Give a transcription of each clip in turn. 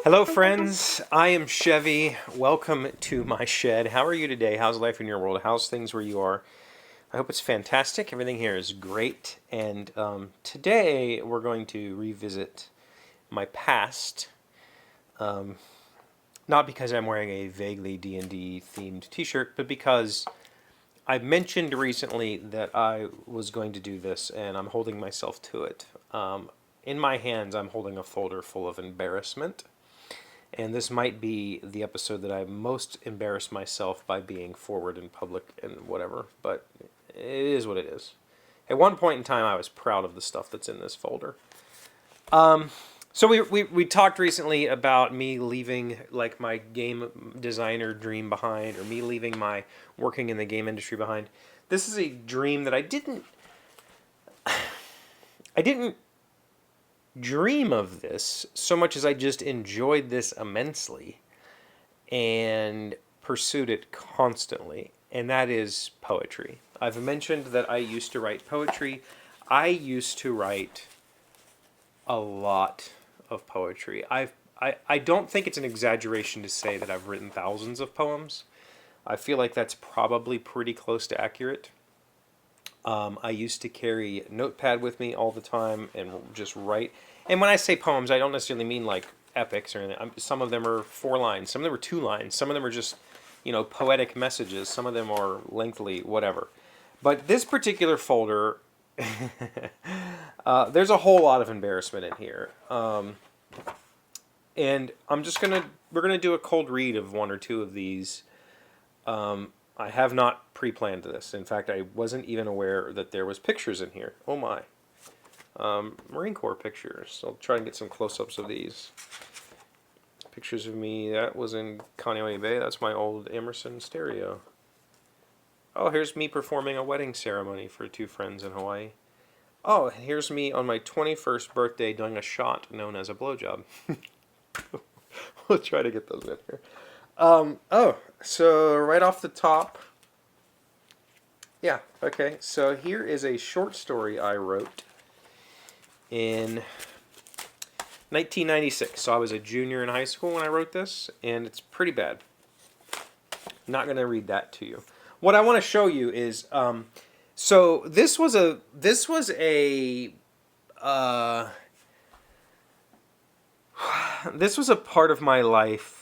Hello, friends. I am Chevee. Welcome to my shed. How are you today? How's life in your world? How's things where you are? I hope it's fantastic. Everything here is great. And today we're going to revisit my past. Not because I'm wearing a vaguely D&D themed t-shirt, but because I mentioned recently that I was going to do this, and I'm holding myself to it. In my hands, I'm holding a folder full of embarrassment. And this might be the episode that I most embarrass myself by being forward in public and whatever, but it is what it is. At one point in time, I was proud of the stuff that's in this folder. So we talked recently about me leaving like my game designer dream behind, or me leaving my working in the game industry behind. This is a dream that I didn't dream of this so much as I just enjoyed this immensely and pursued it constantly, and that is poetry. I've mentioned that I used to write poetry. I used to write a lot of poetry. I don't think it's an exaggeration to say that I've written thousands of poems. I feel like that's probably pretty close to accurate. I used to carry a notepad with me all the time and just write. And when I say poems, I don't necessarily mean like epics or anything. Some of them are 4 lines. Some of them are 2 lines. Some of them are just, poetic messages. Some of them are lengthy, whatever. But this particular folder, there's a whole lot of embarrassment in here. And we're gonna do a cold read of 1 or 2 of these. I have not pre-planned this. In fact, I wasn't even aware that there was pictures in here. Oh my. Marine Corps pictures. I'll try and get some close-ups of these. Pictures of me. That was in Kaneohe Bay. That's my old Emerson stereo. Oh, here's me performing a wedding ceremony for 2 friends in Hawaii. Oh, and here's me on my 21st birthday doing a shot known as a blowjob. We'll try to get those in here. So right off the top, yeah, okay, so here is a short story I wrote in 1996. So I was a junior in high school when I wrote this, and it's pretty bad. I'm not going to read that to you. What I want to show you is, so this was a part of my life.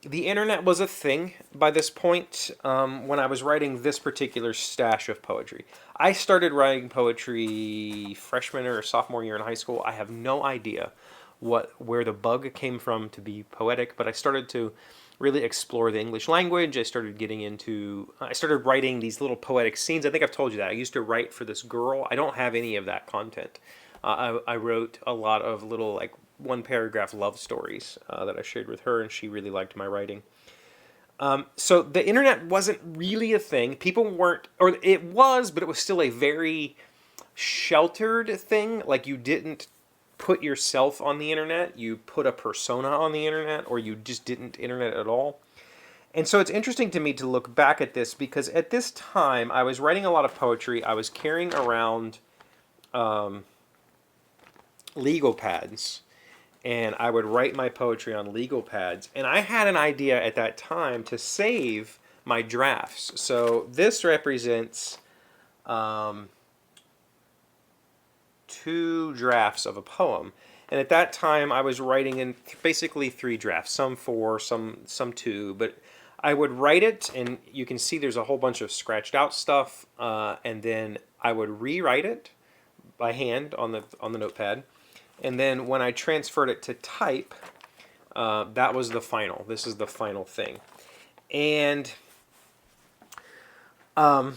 The internet was a thing by this point when I was writing this particular stash of poetry. I started writing poetry freshman or sophomore year in high school. I have no idea where the bug came from to be poetic, but I started to really explore the English language. I started writing these little poetic scenes. I think I've told you that. I used to write for this girl. I don't have any of that content. I wrote a lot of little 1-paragraph love stories that I shared with her, and she really liked my writing. So the internet wasn't really a thing. People weren't, or it was, but it was still a very sheltered thing. Like, you didn't put yourself on the internet, you put a persona on the internet, or you just didn't internet at all. And so it's interesting to me to look back at this, because at this time I was writing a lot of poetry. I was carrying around legal pads, and I would write my poetry on legal pads. And I had an idea at that time to save my drafts. So this represents 2 drafts of a poem. And at that time I was writing in basically 3 drafts, some 4, some 2. But I would write it, and you can see there's a whole bunch of scratched out stuff. And then I would rewrite it by hand on the notepad. And then when I transferred it to type, that was the final. This is the final thing. And I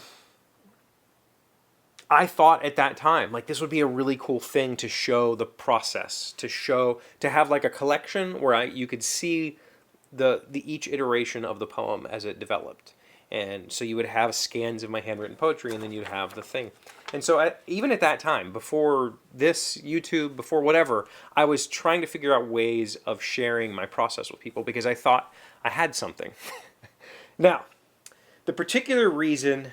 thought at that time, this would be a really cool thing to show the process, to have a collection where you could see the each iteration of the poem as it developed. And so you would have scans of my handwritten poetry, and then you'd have the thing. And so even at that time, before this YouTube, before whatever, I was trying to figure out ways of sharing my process with people, because I thought I had something. Now, the particular reason,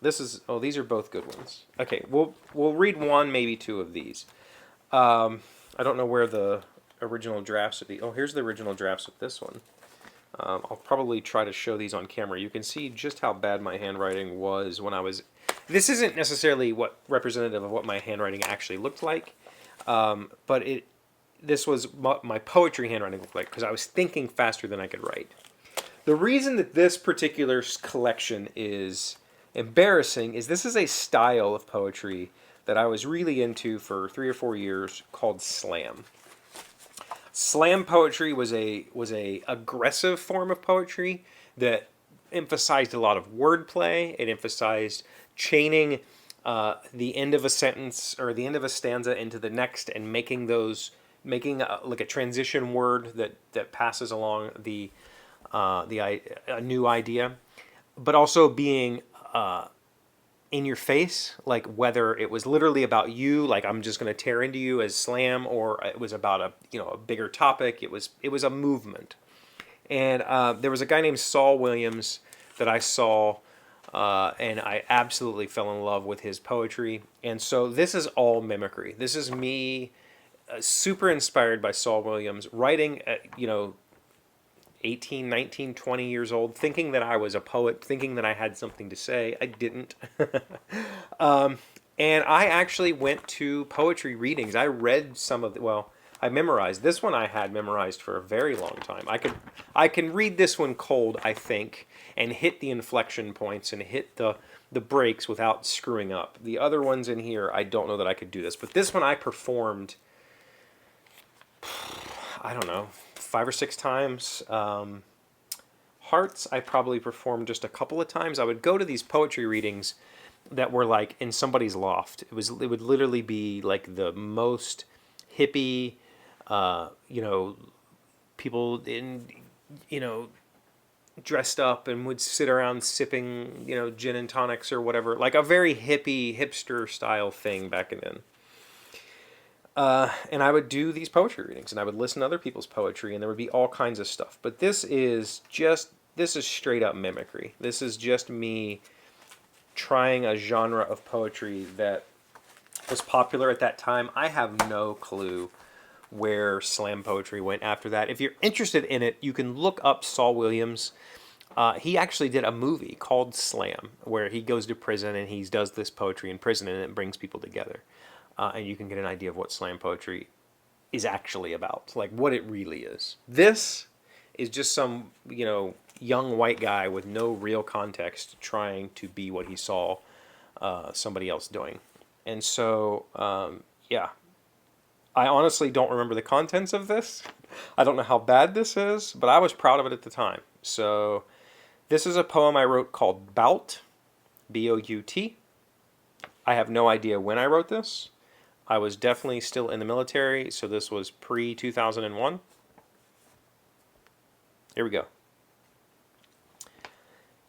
these are both good ones. Okay, we'll read 1, maybe 2 of these. I don't know where the original drafts of the. Oh, here's the original drafts of this one. I'll probably try to show these on camera. You can see just how bad my handwriting was when I was. This isn't necessarily what representative of what my handwriting actually looked like, but this was my poetry handwriting looked like because I was thinking faster than I could write. The reason that this particular collection is embarrassing is this is a style of poetry that I was really into for 3 or 4 years called slam. Slam poetry was a aggressive form of poetry that emphasized a lot of wordplay. It emphasized chaining the end of a sentence or the end of a stanza into the next and making like a transition word that passes along a new idea, but also being in your face, like whether it was literally about you, like I'm just going to tear into you as slam, or it was about a bigger topic. It was a movement, and there was a guy named Saul Williams that I saw, and I absolutely fell in love with his poetry. And so this is all mimicry. This is me, super inspired by Saul Williams, writing at 18, 19, 20 years old, thinking that I was a poet, thinking that I had something to say. I didn't. And I actually went to poetry readings. I read some of I memorized. This one I had memorized for a very long time. I can read this one cold, I think, and hit the inflection points and hit the breaks without screwing up. The other ones in here, I don't know that I could do this. But this one I performed, I don't know, 5 or 6 times. Hearts, I probably performed just a couple of times. I would go to these poetry readings that were like in somebody's loft. It would literally be like the most hippie, people in, dressed up and would sit around sipping, gin and tonics or whatever, like a very hippie, hipster style thing back then. And I would do these poetry readings, and I would listen to other people's poetry, and there would be all kinds of stuff. But this is straight up mimicry. This is just me trying a genre of poetry that was popular at that time. I have no clue where slam poetry went after that. If you're interested in it, you can look up Saul Williams. He actually did a movie called Slam, where he goes to prison and he does this poetry in prison, and it brings people together. And you can get an idea of what slam poetry is actually about, like what it really is. This is just some, young white guy with no real context trying to be what he saw somebody else doing. And so, yeah, I honestly don't remember the contents of this. I don't know how bad this is, but I was proud of it at the time. So this is a poem I wrote called Bout, B-O-U-T. I have no idea when I wrote this. I was definitely still in the military, so this was pre-2001. Here we go.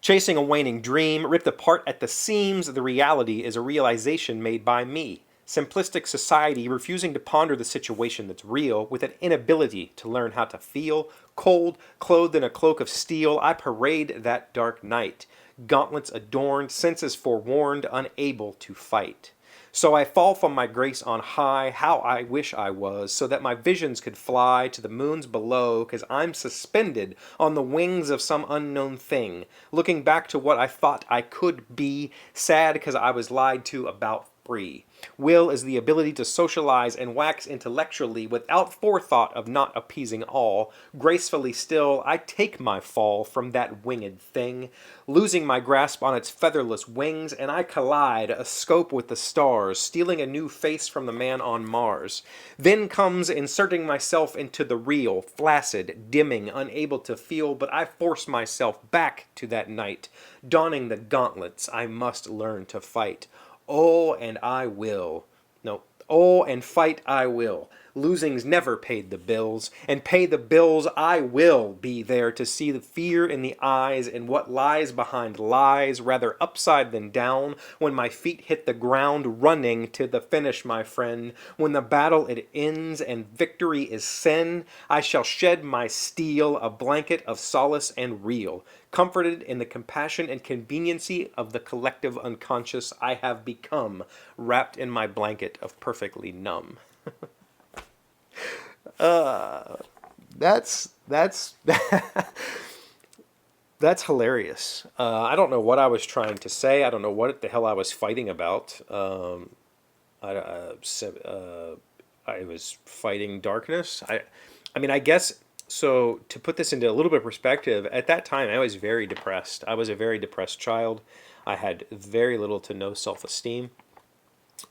Chasing a waning dream, ripped apart at the seams, the reality is a realization made by me. Simplistic society refusing to ponder the situation that's real, with an inability to learn how to feel. Cold, clothed in a cloak of steel, I parade that dark night. Gauntlets adorned, senses forewarned, unable to fight. So I fall from my grace on high, how I wish I was, so that my visions could fly to the moons below, 'cause I'm suspended on the wings of some unknown thing, looking back to what I thought I could be, sad 'cause I was lied to about free. Will is the ability to socialize and wax intellectually without forethought of not appeasing all. Gracefully still, I take my fall from that winged thing, losing my grasp on its featherless wings, and I collide a scope with the stars, stealing a new face from the man on Mars. Then comes inserting myself into the real, flaccid, dimming, unable to feel, but I force myself back to that night, donning the gauntlets I must learn to fight. Oh, and I will. No. Oh, and fight I will. Losing's never paid the bills, and pay the bills I will be there to see the fear in the eyes and what lies behind lies, rather upside than down, when my feet hit the ground, running to the finish, my friend. When the battle it ends and victory is sin, I shall shed my steel, a blanket of solace and real. Comforted in the compassion and conveniency of the collective unconscious, I have become, wrapped in my blanket of perfectly numb. That's that's hilarious. I don't know what I was trying to say. I don't know what the hell I was fighting about. I was fighting darkness. I mean, I guess so. To put this into a little bit of perspective, at that time I was very depressed. I was a very depressed child. I had very little to no self-esteem,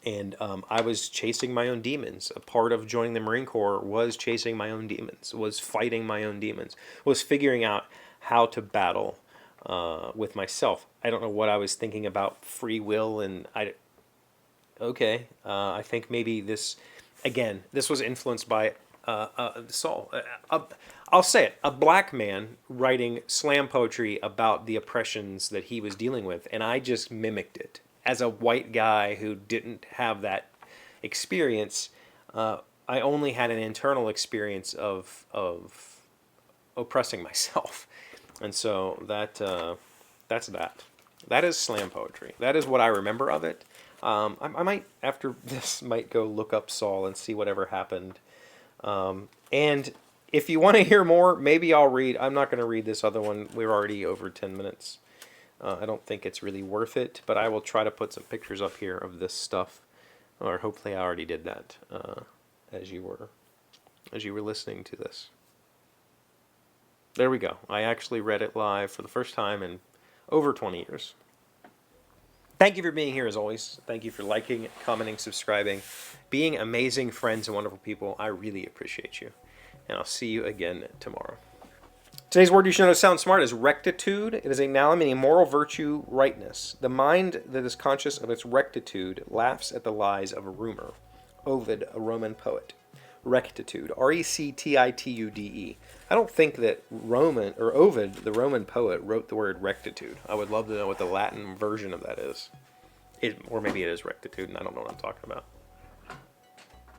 and I was chasing my own demons. A part of joining the Marine Corps was chasing my own demons, was fighting my own demons, was figuring out how to battle with myself. I don't know what I was thinking about free will, and I think maybe this, again, this was influenced by Saul. I'll say it, a black man writing slam poetry about the oppressions that he was dealing with, and I just mimicked it. As a white guy who didn't have that experience, I only had an internal experience of oppressing myself, and so that's that. That is slam poetry. That is what I remember of it. I might, after this, might go look up Saul and see whatever happened. And if you want to hear more, maybe I'll read. I'm not going to read this other one. We're already over 10 minutes. I don't think it's really worth it, but I will try to put some pictures up here of this stuff. Or hopefully I already did that as you were listening to this. There we go. I actually read it live for the first time in over 20 years. Thank you for being here as always. Thank you for liking, commenting, subscribing, being amazing friends and wonderful people. I really appreciate you. And I'll see you again tomorrow. Today's word you should know to sound smart is rectitude. It is a noun meaning moral virtue, rightness. The mind that is conscious of its rectitude laughs at the lies of a rumor. Ovid, a Roman poet. Rectitude, R-E-C-T-I-T-U-D-E. I don't think that Ovid, the Roman poet, wrote the word rectitude. I would love to know what the Latin version of that is. Or maybe it is rectitude, and I don't know what I'm talking about.